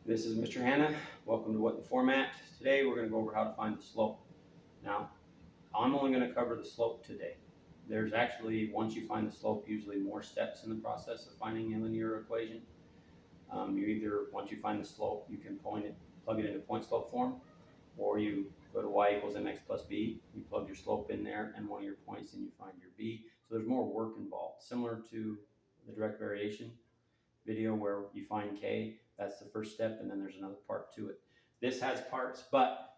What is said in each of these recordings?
This is Mr. Hanna. Welcome to What the Format. Today we're going to go over how to find the slope. Now, I'm only going to cover the slope today. There's actually, once you find the slope, usually more steps in the process of finding a linear equation. Once you find the slope, you can plug it into point slope form, or you go to y equals mx plus b, you plug your slope in there and one of your points and you find your b. So there's more work involved, similar to the direct variation video where you find K, that's the first step, and then there's another part to it. This has parts, but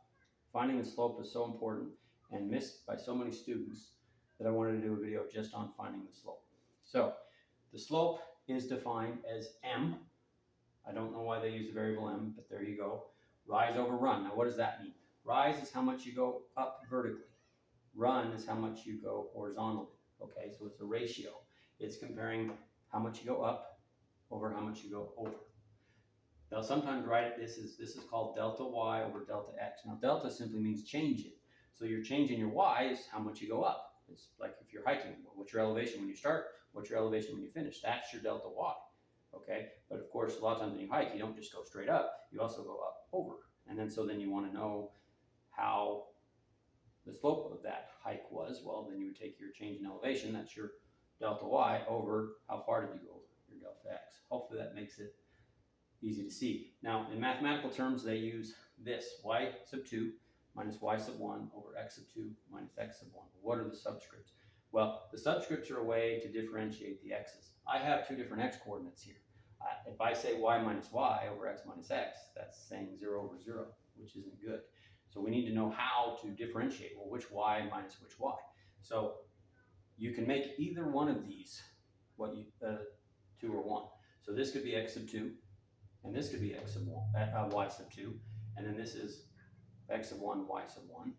finding the slope is so important and missed by so many students that I wanted to do a video just on finding the slope. So the slope is defined as m. I don't know why they use the variable m, but there you go. Rise over run. Now what does that mean? Rise is how much you go up vertically. Run is how much you go horizontally. Okay, so it's a ratio. It's comparing how much you go up over how much you go over. They'll sometimes write it, this is called delta y over delta x. Now delta simply means change it. So you're changing your y is how much you go up. It's like if you're hiking, what's your elevation when you start? What's your elevation when you finish? That's your delta y. Okay, but of course a lot of times when you hike, you don't just go straight up, you also go up over. And then then you want to know how the slope of that hike was. Well, then you would take your change in elevation, that's your delta y, over how far did you go over, your delta x. Hopefully that makes it easy to see. Now, in mathematical terms, they use this, y sub 2 minus y sub 1 over x sub 2 minus x sub 1. What are the subscripts? Well, the subscripts are a way to differentiate the x's. I have two different x coordinates here. If I say y minus y over x minus x, that's saying 0 over 0, which isn't good. So we need to know how to differentiate, well, which y minus which y. So you can make either one of these, 2 or 1. So this could be x sub 2, and this could be x sub 1, y sub 2, and then this is x sub 1, y sub 1.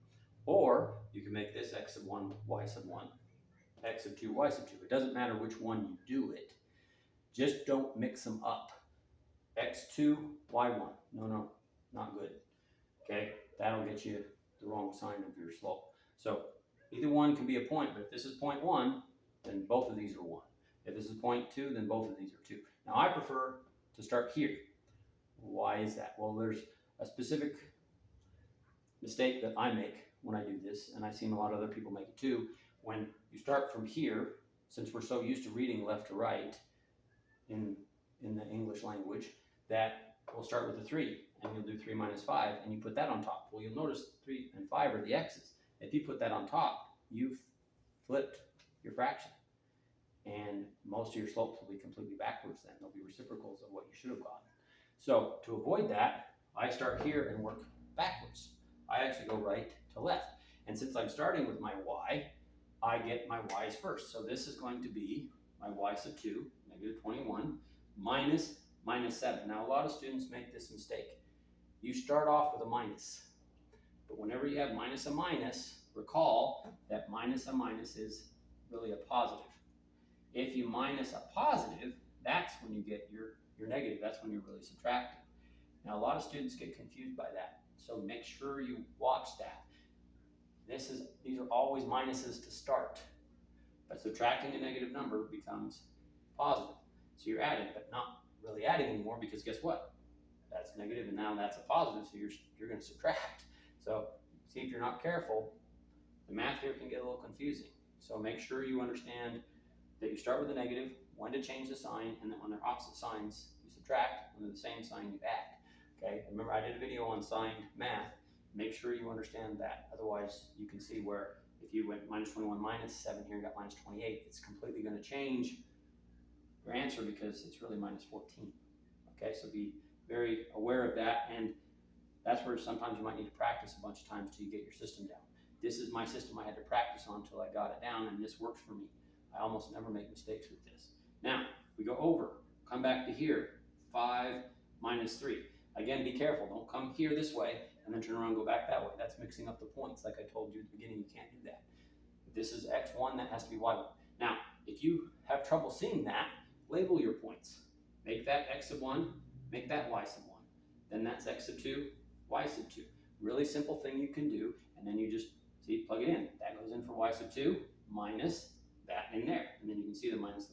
Or you can make this x sub 1, y sub 1, x sub 2, y sub 2. It doesn't matter which one you do it. Just don't mix them up. x2, y1. No, not good. Okay, that'll get you the wrong sign of your slope. So either one can be a point, but if this is 0.1, then both of these are 1. If this is 0.2, then both of these are 2. Now I prefer to start here. Why is that? Well, there's a specific mistake that I make when I do this, and I've seen a lot of other people make it too. When you start from here, since we're so used to reading left to right in the English language, that we'll start with a 3, and you'll do 3 minus 5, and you put that on top. Well, you'll notice 3 and 5 are the x's. If you put that on top, you've flipped your fraction, and most of your slopes will be completely backwards then. They'll be reciprocals of what you should have gotten. So to avoid that, I start here and work backwards. I actually go right to left. And since I'm starting with my y, I get my y's first. So this is going to be my y sub 2, negative 21, minus 7. Now a lot of students make this mistake. You start off with a minus. But whenever you have minus a minus, recall that minus a minus is really a positive. If you minus a positive, that's when you get your negative. That's when you're really subtracting. Now, a lot of students get confused by that. So make sure you watch that. These are always minuses to start. But subtracting a negative number becomes positive. So you're adding, but not really adding anymore, because guess what? That's negative, and now that's a positive, so you're going to subtract. So see, if you're not careful, the math here can get a little confusing. So make sure you understand that you start with a negative, when to change the sign, and then when they're opposite signs, you subtract. When they're the same sign, you add. Okay, remember I did a video on signed math. Make sure you understand that. Otherwise, you can see where if you went minus 21 minus 7 here and got minus 28, it's completely going to change your answer because it's really minus 14. Okay, so be very aware of that, and that's where sometimes you might need to practice a bunch of times till you get your system down. This is my system I had to practice on until I got it down, and this works for me. I almost never make mistakes with this. Now, we go over, come back to here, 5 minus 3. Again, be careful, don't come here this way and then turn around and go back that way. That's mixing up the points. Like I told you at the beginning, you can't do that. If this is x1, that has to be y1. Now, if you have trouble seeing that, label your points. Make that x sub 1, make that y sub 1. Then that's x sub 2, y sub 2. Really simple thing you can do, and then you just, see, plug it in. That goes in for y sub 2 minus that in there. And then you can see the minus,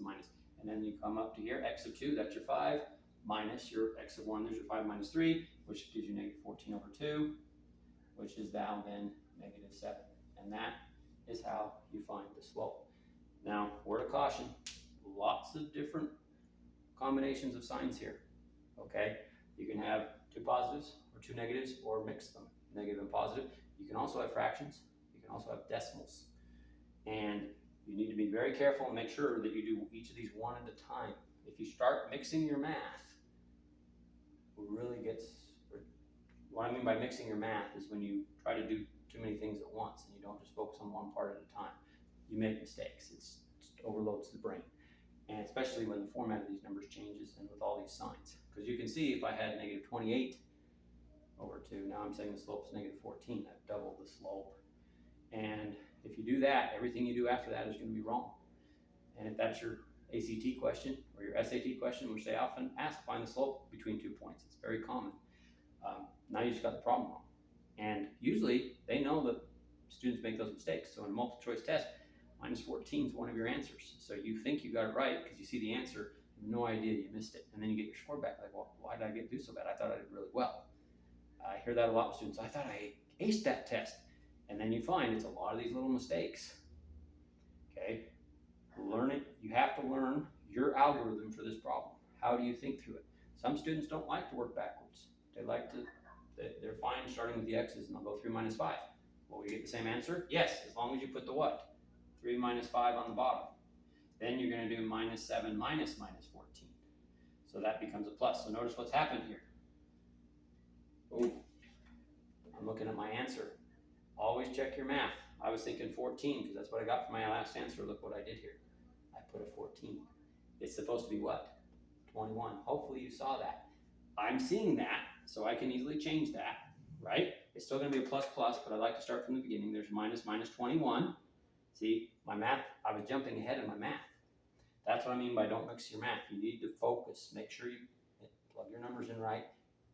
and then you come up to here, x sub 2, that's your 5, minus your x of 1, there's your 5 minus 3, which gives you negative 14 over 2, which is now then negative 7. And that is how you find the slope. Now, word of caution, lots of different combinations of signs here, okay? You can have 2 positives or 2 negatives or mix them, negative and positive. You can also have fractions. You can also have decimals. And you need to be very careful and make sure that you do each of these one at a time. If you start mixing your math, it really gets, what I mean by mixing your math is when you try to do too many things at once and you don't just focus on one part at a time. You make mistakes. It overloads the brain. And especially when the format of these numbers changes and with all these signs. Because you can see if I had negative 28 over 2, now I'm saying the slope is negative 14. I've doubled the slope. And if you do that, everything you do after that is going to be wrong. And if that's your ACT question or your SAT question, which they often ask, find the slope between 2 points. It's very common. Now you just got the problem wrong. And usually they know that students make those mistakes. So in a multiple choice test, minus 14 is one of your answers. So you think you got it right because you see the answer, you have no idea you missed it. And then you get your score back like, well, why did I do so bad? I thought I did really well. I hear that a lot with students. I thought I aced that test. And then you find it's a lot of these little mistakes. Okay, learn it. You have to learn your algorithm for this problem. How do you think through it? Some students don't like to work backwards. They're fine starting with the x's and they'll go 3 minus 5. Will we get the same answer? Yes, as long as you put the what? 3 minus 5 on the bottom. Then you're going to do minus 7 minus 14. So that becomes a plus. So notice what's happened here. Oh, I'm looking at my answer. Always check your math. I was thinking 14 because that's what I got for my last answer. Look what I did here. I put a 14. It's supposed to be what? 21. Hopefully you saw that. I'm seeing that, so I can easily change that, right? It's still going to be a plus plus, but I like to start from the beginning. There's minus 21. See, my math, I was jumping ahead in my math. That's what I mean by don't mix your math. You need to focus. Make sure you plug your numbers in right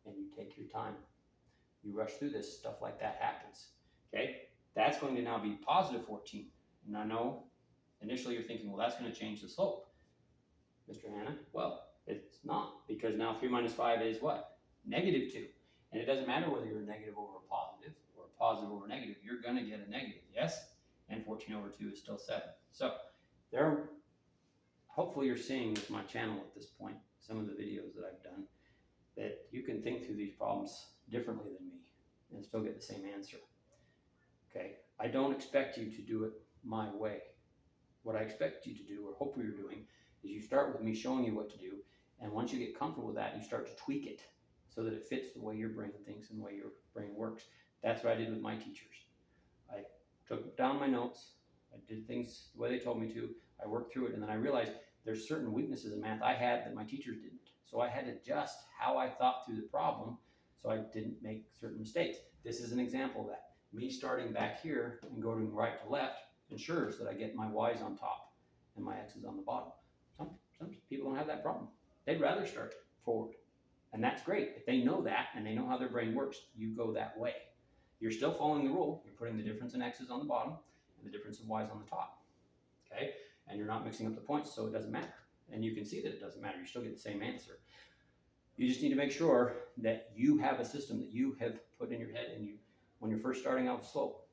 and you take your time. You rush through this, stuff like that happens. Okay, that's going to now be positive 14. And I know initially you're thinking, well, that's going to change the slope, Mr. Hanna. Well, it's not, because now 3 minus 5 is what? Negative 2. And it doesn't matter whether you're a negative over a positive over negative. You're going to get a negative, yes? And 14 over 2 is still 7. So hopefully you're seeing with my channel at this point, some of the videos that I've done, that you can think through these problems differently than me and still get the same answer. Okay, I don't expect you to do it my way. What I expect you to do, or hope you're doing, is you start with me showing you what to do, and once you get comfortable with that, you start to tweak it so that it fits the way your brain thinks and the way your brain works. That's what I did with my teachers. I took down my notes, I did things the way they told me to, I worked through it, and then I realized there's certain weaknesses in math I had that my teachers didn't. So I had to adjust how I thought through the problem so I didn't make certain mistakes. This is an example of that. Me starting back here and going right to left ensures that I get my y's on top and my x's on the bottom. Some people don't have that problem. They'd rather start forward. And that's great. If they know that and they know how their brain works, you go that way. You're still following the rule. You're putting the difference in x's on the bottom and the difference in y's on the top. Okay? And you're not mixing up the points, so it doesn't matter. And you can see that it doesn't matter. You still get the same answer. You just need to make sure that you have a system that you have put in your head, and when you're first starting out with slope,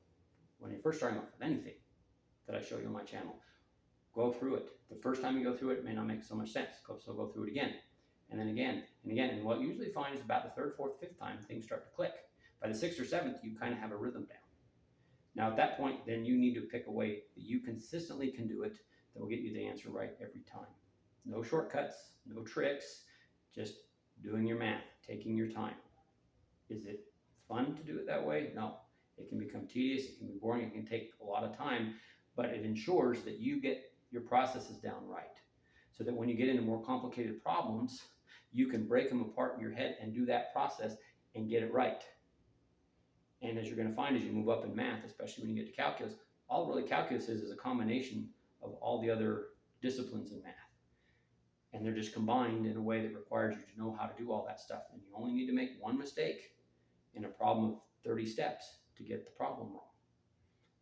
when you're first starting out with anything that I show you on my channel, go through it. The first time you go through it, it may not make so much sense. So go through it again, and then again, and again. And what you usually find is about the third, fourth, fifth time, things start to click. By the sixth or seventh, you kind of have a rhythm down. Now at that point, then you need to pick a way that you consistently can do it that will get you the answer right every time. No shortcuts, no tricks, just doing your math, taking your time. Is it fun to do it that way? No. It can become tedious, it can be boring, it can take a lot of time, but it ensures that you get your processes down right. So that when you get into more complicated problems, you can break them apart in your head and do that process and get it right. And as you're going to find as you move up in math, especially when you get to calculus, all really calculus is a combination of all the other disciplines in math. And they're just combined in a way that requires you to know how to do all that stuff. And you only need to make one mistake in a problem of 30 steps to get the problem wrong.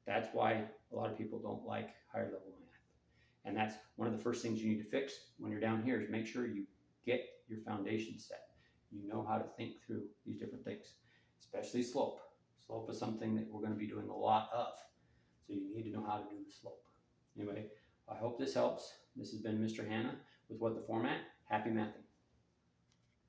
That's why a lot of people don't like higher level math. And that's one of the first things you need to fix when you're down here, is make sure you get your foundation set. You know how to think through these different things, especially slope. Slope is something that we're going to be doing a lot of, so you need to know how to do the slope. Anyway, I hope this helps. This has been Mr. Hanna with What the Format. Happy mathing.